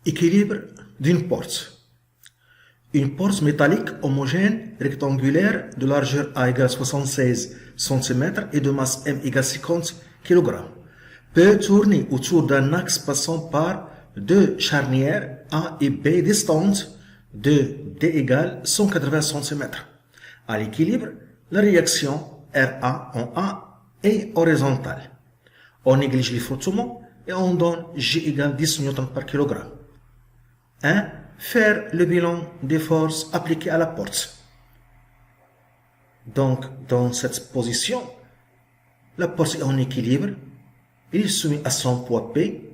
Équilibre d'une porte. Une porte métallique homogène rectangulaire de largeur A égale 76 cm et de masse M égale 50 kg peut tourner autour d'un axe passant par deux charnières A et B distantes de D égale 180 cm. À l'équilibre, la réaction RA en A est horizontale. On néglige les frottements et on donne G égale 10 N par kg. 1. Faire le bilan des forces appliquées à la porte. Donc, dans cette position, la porte est en équilibre. Il est soumis à son poids P,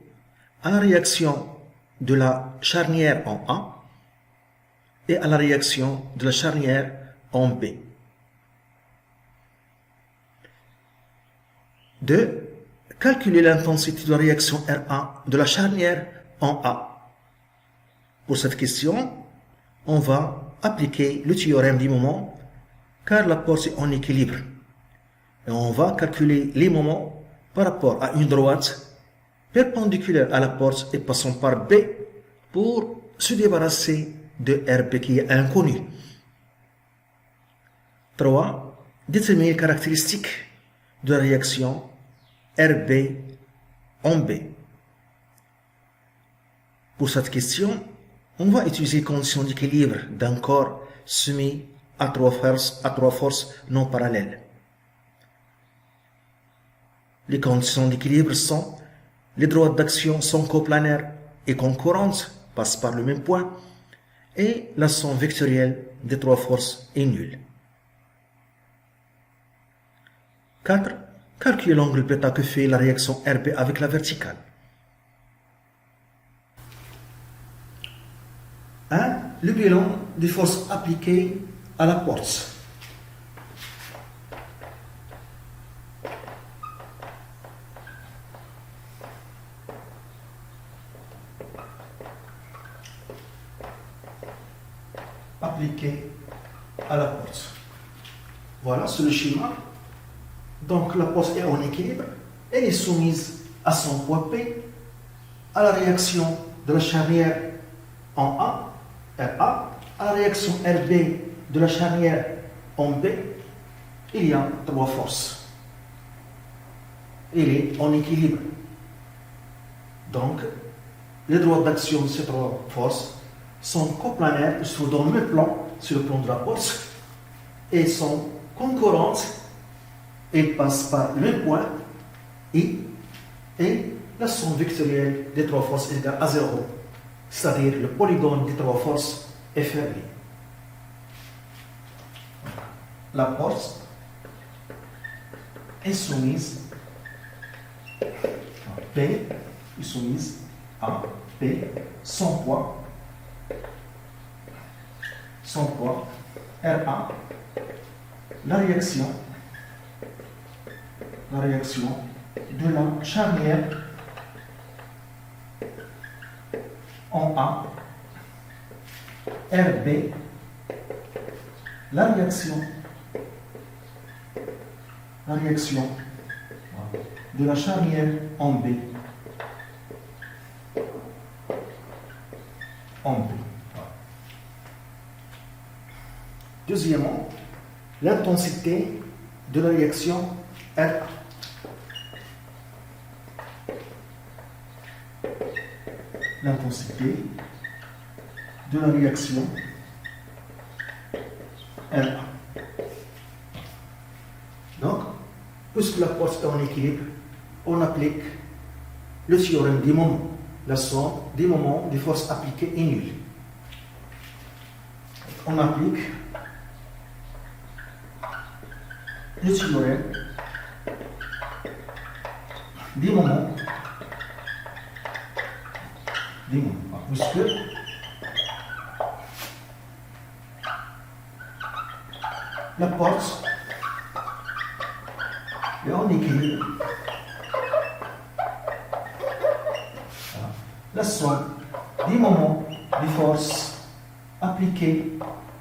à la réaction de la charnière en A et à la réaction de la charnière en B. 2. Calculer l'intensité de la réaction RA de la charnière en A. Pour cette question, on va appliquer le théorème du moment car la porte est en équilibre. Et on va calculer les moments par rapport à une droite perpendiculaire à la porte et passant par B pour se débarrasser de RB qui est inconnu. 3. Déterminer les caractéristiques de la réaction RB en B. Pour cette question, on va utiliser les conditions d'équilibre d'un corps soumis à trois forces non parallèles. Les conditions d'équilibre sont les droites d'action sont coplanaires et concurrentes, passent par le même point, et la somme vectorielle des trois forces est nulle. 4. Calculer l'angle β que fait la réaction RB avec la verticale. 1. Le bilan des forces appliquées à la porte. Appliquées à la porte. Voilà, c'est le schéma. Donc la porte est en équilibre, elle est soumise à son poids P, à la réaction de la charnière en A, RA, à la réaction RB de la charnière en B, il y a trois forces. Il est en équilibre. Donc, les droites d'action de ces trois forces sont coplanaires, ils sont dans le même plan, sur le plan de la porte, et sont concurrentes. Elles passent par le même point et la somme vectorielle des trois forces est égale à 0, c'est-à-dire le polygone des trois forces est fermé. La porte est soumise à P, est soumise à P, son poids RA, la réaction de la charnière en A, RB, la réaction de la charnière en B, Deuxièmement, l'intensité de la réaction RA. L'intensité de la réaction RA. Donc, puisque la porte est en équilibre, on applique le théorème des moments. La somme des moments des forces appliquées est nulle. On applique le théorème des moments, puisque la porte est en équilibre. La somme des moments des forces appliquées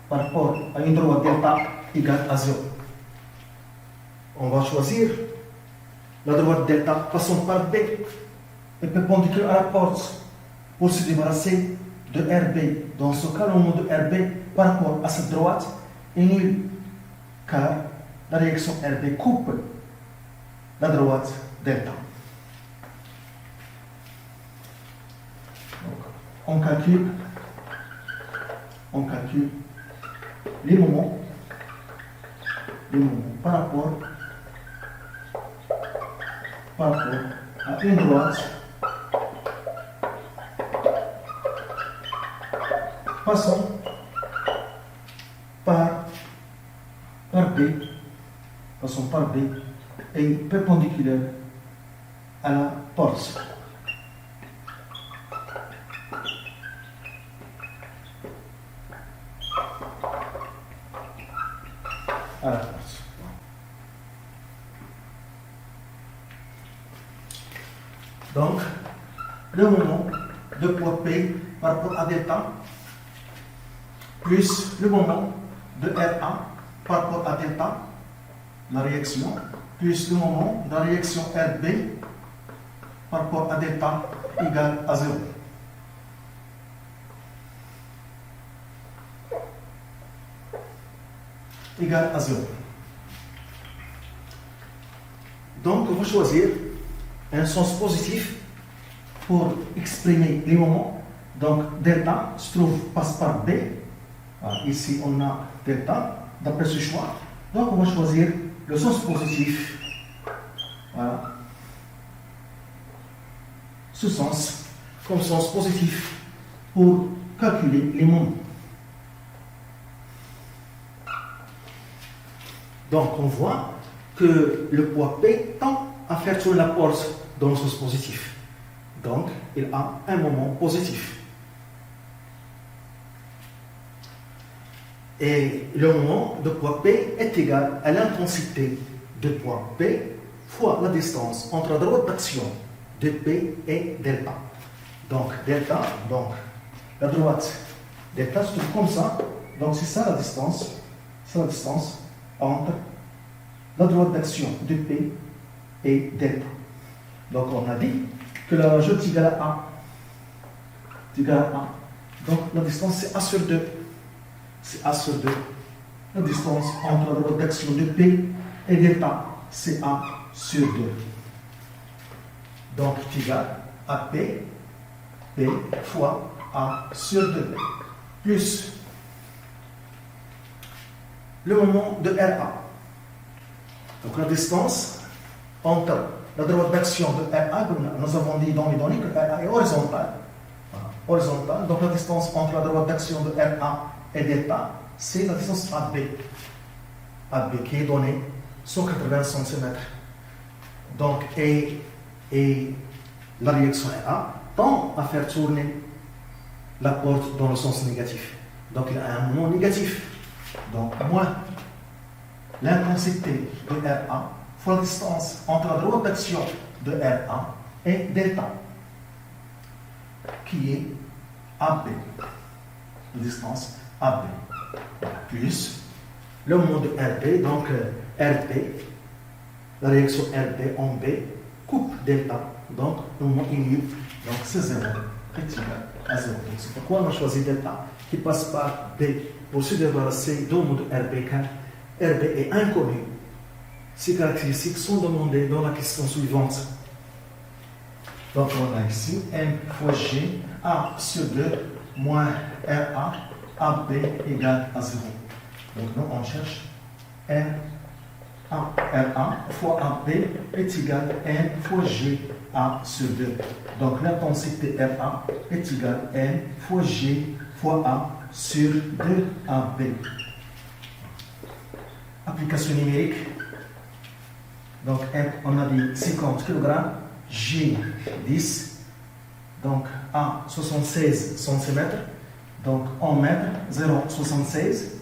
par rapport à une droite delta égale à 0. On va choisir la droite delta passant par B et perpendiculaire à la porte. pour se débarrasser de RB. Dans ce cas, le moment de RB par rapport à cette droite est nul, car la réaction RB coupe la droite delta. Donc, on calcule les moments par rapport à une droite passant par B et perpendiculaire à la porte. Donc, le moment de poids P par rapport à delta plus le moment de RA par rapport à delta, la réaction, plus le moment de la réaction RB par rapport à delta égale à 0. Égale à 0. Donc, on va choisir un sens positif pour exprimer les moments. Donc, delta passe par B. Alors, ici, on a delta, d'après ce choix. Donc, on va choisir le sens positif. Voilà. Ce sens, comme sens positif, pour calculer les moments. Donc, on voit que le poids P tend à faire tourner la porte dans le sens positif. Donc, il a un moment positif. Et le moment de poids P est égal à l'intensité de poids P fois la distance entre la droite d'action de P et delta. Donc, delta, donc la droite delta se trouve comme ça. Donc, c'est ça la distance. C'est la distance entre la droite d'action de P et delta. Donc, on a dit que la largeur est égale à A. Donc, la distance, c'est A sur 2. C'est A sur 2. La distance entre la droite d'action de P et delta, c'est A sur 2. Donc, c'est égal à P fois A sur 2. Plus le moment de RA. Donc, la distance entre la droite d'action de RA, comme nous avons dit dans les données que RA est horizontale. Horizontale. Donc, la distance entre la droite d'action de RA et delta, c'est la distance AB. AB qui est donnée 180 cm. Donc, et la réaction RA tend à faire tourner la porte dans le sens négatif. Donc, il a un moment négatif. Donc, moins l'intensité de RA fois la distance entre la droite d'action de RA et delta, qui est AB. La distance AB. Plus le moment de RB, donc RB, la réaction RB en B coupe delta, donc le moment est nul, donc c'est 0, est égal à 0. Donc c'est pourquoi on a choisi delta qui passe par B pour se débarrasser du moment de RB, car RB est inconnu. Ces caractéristiques sont demandées dans la question suivante. Donc on a ici M fois G, A sur 2 moins RA, AB égale à 0. Donc nous on cherche RA fois AB est égal à N fois G A sur 2. Donc l'intensité RA est égale à N fois G fois A sur 2AB. Application numérique. Donc M, on a dit 50 kg, G 10, donc A 76 cm, donc en mètres 0,76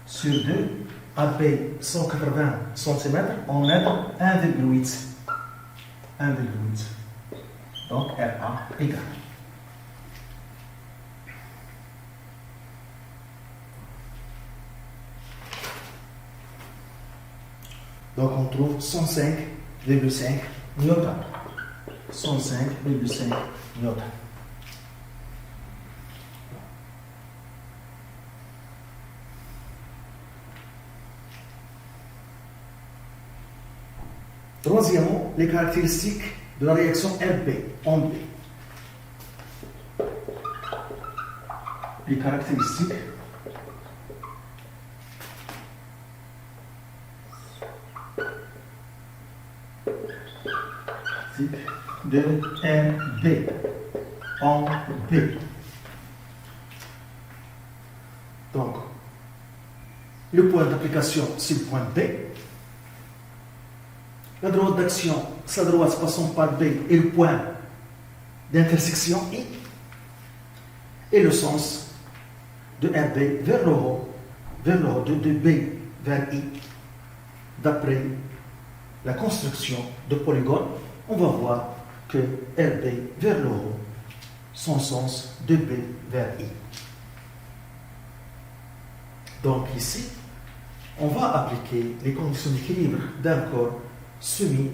sur 2, AB 180 cm, en mètres 1,8. 1,8. Donc RA égale. Donc on trouve 105,5 newtons. 105,5 newtons. Troisièmement, les caractéristiques de la réaction RB en B. Les caractéristiques de RB en B. Donc, le point d'application, c'est le point B. La droite d'action, sa droite passant par B et le point d'intersection I. Et le sens de RB vers le haut, de B vers I. D'après la construction de polygone, on va voir que RB vers le haut, son sens de B vers I. Donc ici, on va appliquer les conditions d'équilibre d'un corps soumis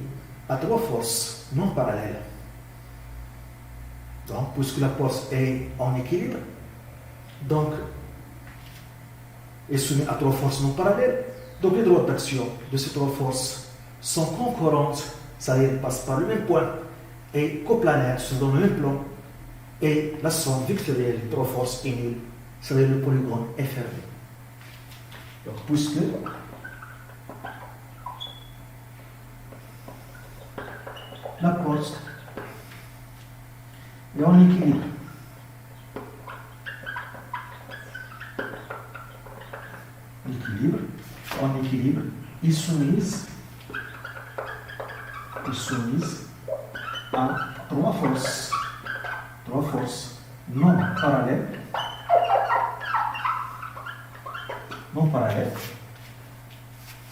à trois forces non parallèles. Donc, puisque la force est en équilibre, donc est soumise à trois forces non parallèles, donc les droites d'action de ces trois forces sont concurrentes, c'est-à-dire elles passent par le même point, et coplanaires, sont dans le même plan, et la somme vectorielle des trois forces est nulle, c'est-à-dire le polygone est fermé. Donc, puisque la force est en équilibre, est soumise à trois forces non parallèles.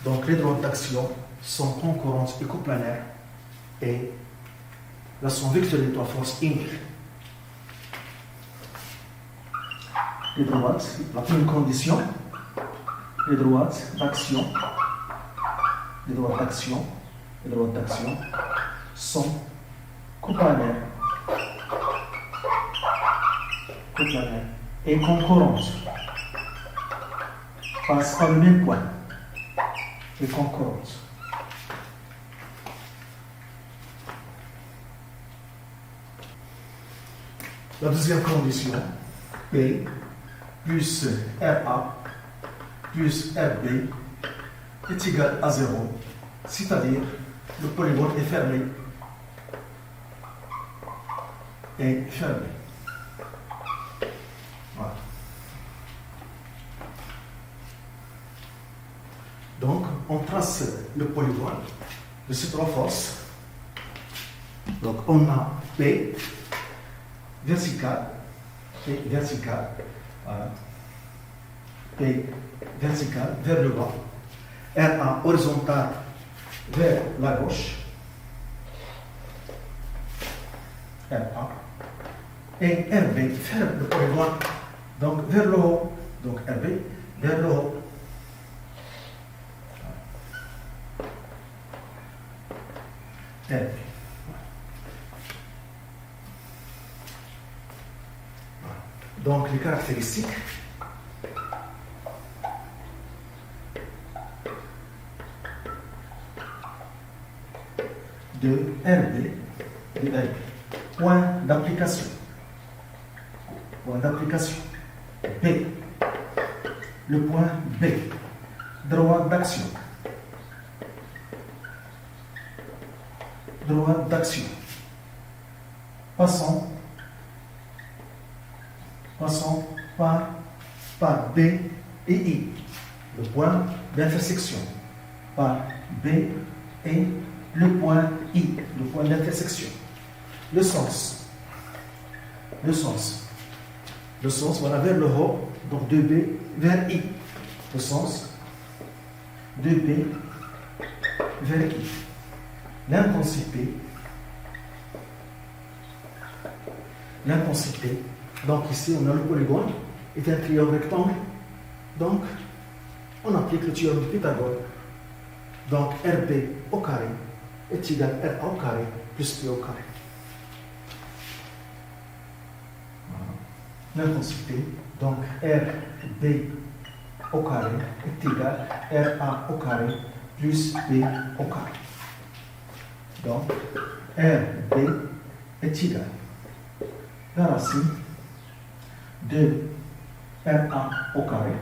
Donc les droites d'action sont concurrentes et coplanaires et la somme vectorielle de trois forces est nulle. Les droites, la première condition, les droites d'action sont coplanaires et concurrentes, passent par le même point et concurrentes. La deuxième condition, P plus RA plus RB est égal à 0, c'est-à-dire le polygone est fermé. Voilà. Donc, on trace le polygone de ces trois forces. Donc, on a P vertical, voilà. P vertical vers le bas, RA horizontal vers la gauche, RA, et RB ferme le polygone, donc vers le haut, donc RB vers le haut. RB. Donc les caractéristiques de RB, point d'application, B, le point B, droite d'action, passant par B et I, le point d'intersection, par B et le point I, le point d'intersection. Le sens, voilà, vers le haut, donc de B vers I. Le sens de B vers I. L'intensité, donc ici on a le polygone, est un triangle rectangle, donc on applique le théorème de Pythagore. Donc RB au carré est égal à R au carré plus P au carré. Voilà. L'intensité, donc RB au carré est égal à RA au carré plus P au carré. Donc, RB est égal à la racine de R1 au carré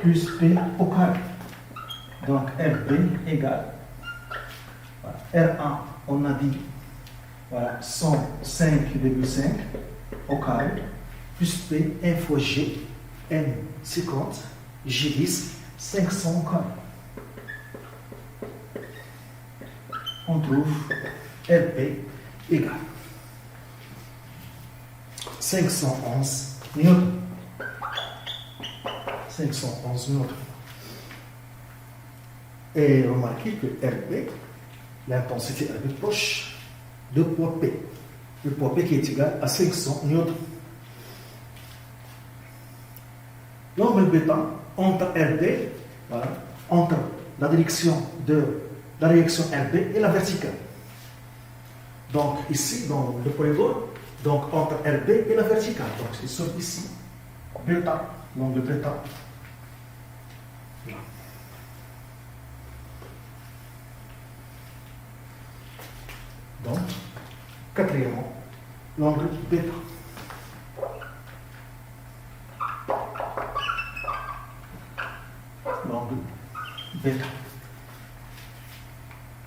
plus P au carré. Donc, RB égale, voilà, R1, on a dit, voilà, 105,5 au carré, plus P, 1 fois G, N 50, G 10, 500 au carré. On trouve RP égale 511 newtons. 511 newtons. Et remarquez que RP, l'intensité RP proche de poids P. Le poids P qui est égal à 500 newtons. L'angle bêta entre RP, voilà, entre la direction RP et la verticale. Donc ici, dans le polygone, donc entre RP et la verticale. Donc c'est sur ici, bêta, l'angle bêta. Voilà. Donc, quatrièmement, l'angle bêta. L'angle bêta.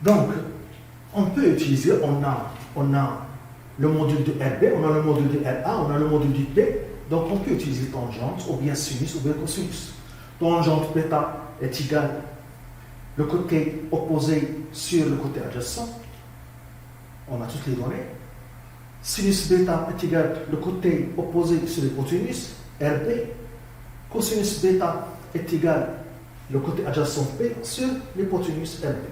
Donc, on peut utiliser, on a le module de RB, on a le module de RA, on a le module de P, donc on peut utiliser tangente, ou bien sinus, ou bien cosinus. Tangente bêta est égale le côté opposé sur le côté adjacent, on a toutes les données. Sinus bêta est égal le côté opposé sur l'hypoténuse, RB. Cosinus bêta est égal le côté adjacent P sur l'hypoténuse RB.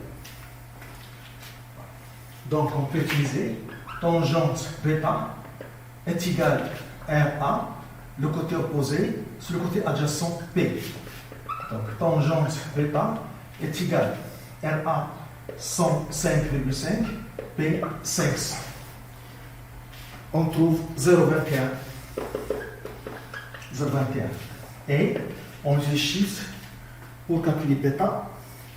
Donc on peut utiliser tangente bêta est égal à RA, le côté opposé sur le côté adjacent P. Donc tangente bêta est égal à RA 105,5, P 500. On trouve 0,21. 0,21. Et on utilise chiffre pour calculer bêta,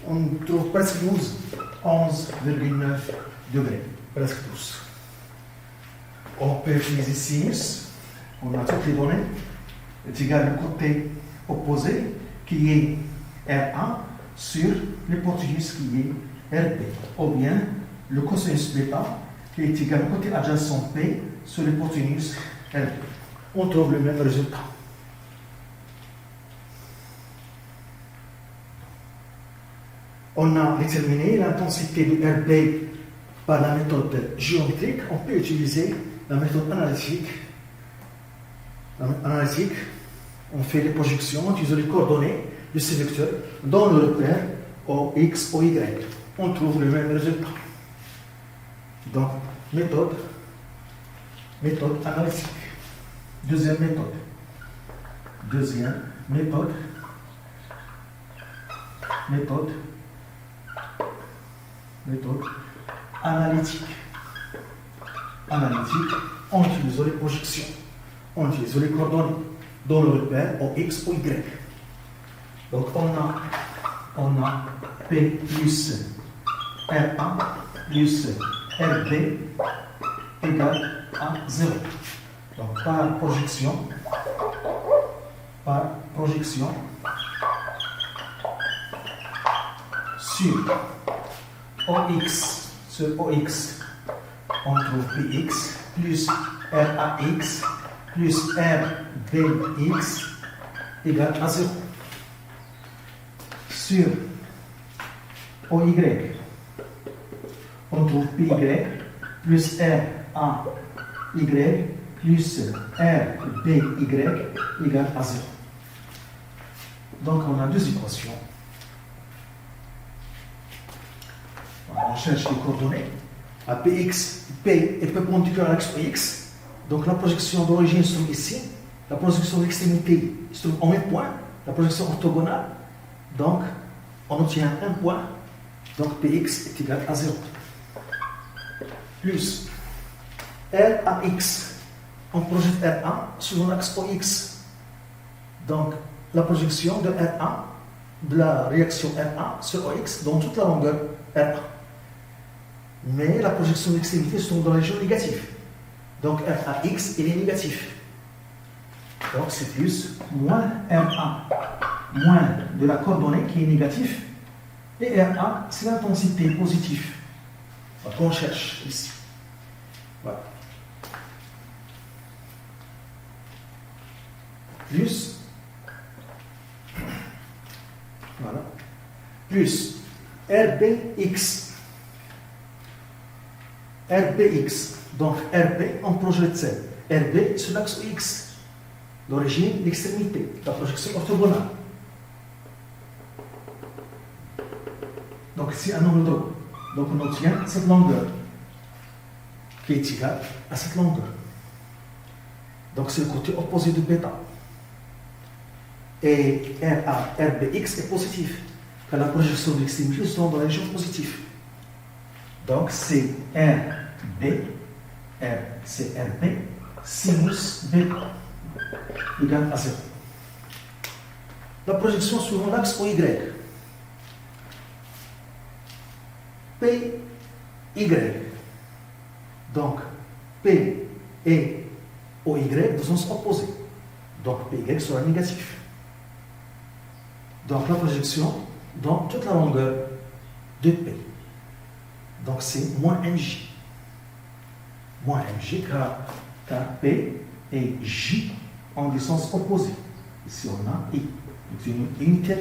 on trouve presque 12, 11,9 degrés, presque 12. On peut utiliser sinus, on a toutes les données, est égal au côté opposé qui est R1 sur l'hypoténuse qui est RB, ou bien le cosinus bêta qui est égal au côté adjacent P sur l'hypoténuse RB. On trouve le même résultat. On a déterminé l'intensité de RB par la méthode géométrique. On peut utiliser la méthode analytique. On fait les projections, on utilise les coordonnées du sélecteur dans le repère au X, au Y. On trouve le même résultat. Donc, méthode analytique. Deuxième méthode analytique. On utilise les projections, on utilise les coordonnées dans le repère au X ou Y. Donc on a P plus R1 plus RB égale à 0. Donc par projection sur OX, on trouve Px plus RAX plus RBX égale à 0. Sur OY, on trouve PY plus RAY plus RBY égale à 0. Donc on a deux équations. On cherche les coordonnées. À Px, P est perpendiculaire à l'axe X. Donc la projection d'origine se trouve ici. La projection d'extrémité se trouve en même point. La projection orthogonale. Donc on obtient un point. Donc Px est égal à 0. Plus RAX. On projette R1 sur l'axe OX. Donc la projection de R1, de la réaction R1 sur OX dans toute la longueur R1. mais la projection d'extrémité se trouve dans la région négative. Donc RAX, il est négatif. Donc c'est plus moins RA, moins de la coordonnée qui est négatif. Et RA, c'est l'intensité positive qu'on cherche ici. Voilà. Plus, voilà, plus RBX. RBX. Donc RB, on projette ça. RB sur l'axe X. L'origine, l'extrémité, la projection orthogonale. Donc c'est un angle droit. Donc on obtient cette longueur qui est égale à cette longueur. Donc c'est le côté opposé de bêta. Et RBX est positif, car la projection de l'extrémité se trouve dans la région positive. Donc c'est c'est RB sinus bêta égale à 0. La projection suivant l'axe OY. PY. Donc P et OY de sens opposé. Donc PY sera négatif. Donc la projection dans toute la longueur de P. Donc c'est moins MJ. Moins MJ car P et J ont des sens opposés. Ici on a I. Une unité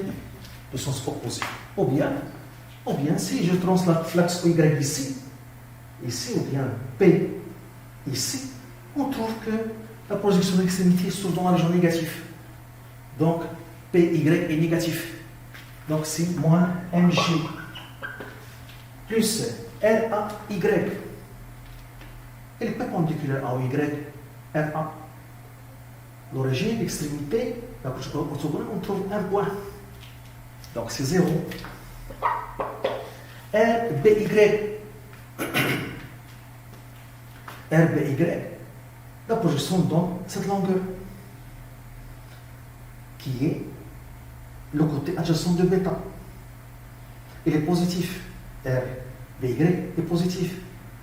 de sens opposé. Ou bien si je translate l'axe Y ici, ou bien P ici, on trouve que la projection de l'extrémité se trouve dans la région négative. Donc PY est négatif. Donc c'est moins MG plus RAY. Elle est perpendiculaire à OY, RA. L'origine, l'extrémité, la projection orthogonale, on trouve un point. Donc c'est 0. RBY. RBY, la projection donne cette longueur qui est le côté adjacent de bêta. Il est positif. RBY est positif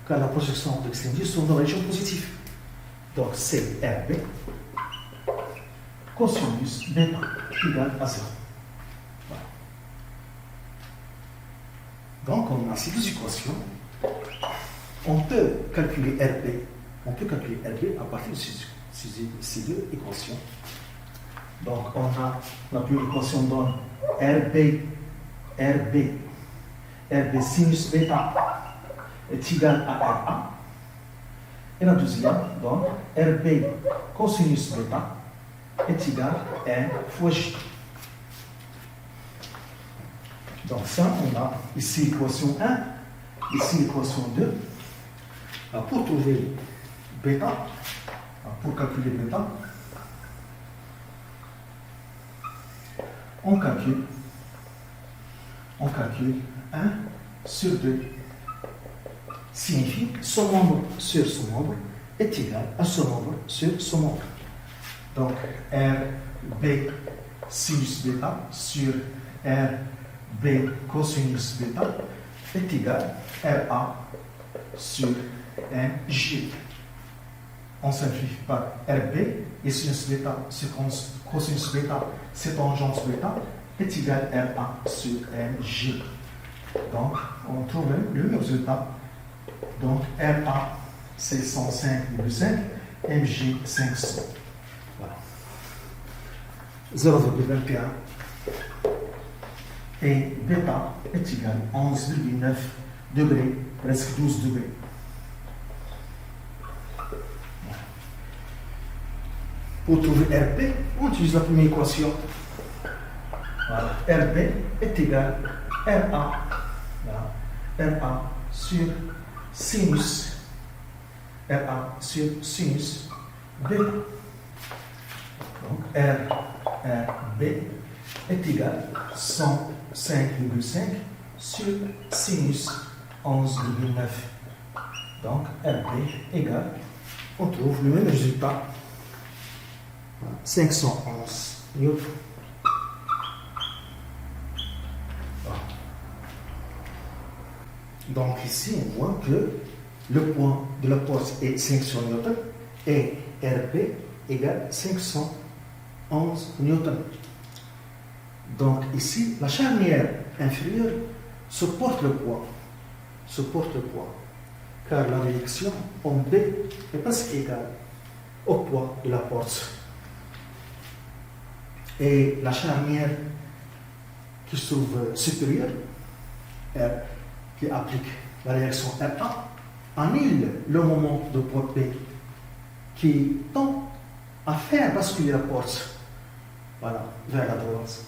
car la projection de l'extrémité se trouve dans la région positive. Donc c'est RB cosinus bêta égale à 0. Voilà. Donc on a ces deux équations. On peut calculer RB. On peut calculer RB à partir de ces deux équations. Donc on a la première équation donne RB sinus bêta est égal à RA. Et la deuxième donne RB cosinus bêta est égal à 1 fois J. Donc ça, on a ici l'équation 1, ici l'équation 2. Pour trouver bêta, pour calculer bêta, on calcule 1 sur 2 signifie que ce nombre sur ce nombre est égal à ce nombre sur ce nombre. Donc RB sinus bêta sur RB cosinus bêta est égal à RA sur 1J. On simplifie par RB et sinus bêta sur cosinus bêta, c'est tangente bêta, est égal à RA sur 1J. Donc, on trouve le même résultat. Donc, RA, c'est 105,5, MJ, 500. Voilà. 0,21. Et bêta est égal à 11,9 degrés, presque 12 degrés. Pour trouver RP, on utilise la première équation. Voilà. RP est égal à RA. Voilà. RA sur sinus. RA sur sinus bêta. Donc RB est égal à 105,5 sur sinus 11,9. Donc RB égale, on trouve le même résultat. 511 newtons. Donc ici, on voit que le poids de la porte est 500 Newton et RP égale 511 Newton. Donc ici, la charnière inférieure supporte le poids, car la réaction en B est presque égale au poids de la porte. Et la charnière qui se trouve supérieure, R, qui applique la réaction RA, annule le moment de poids P qui tend à faire basculer la porte vers la droite.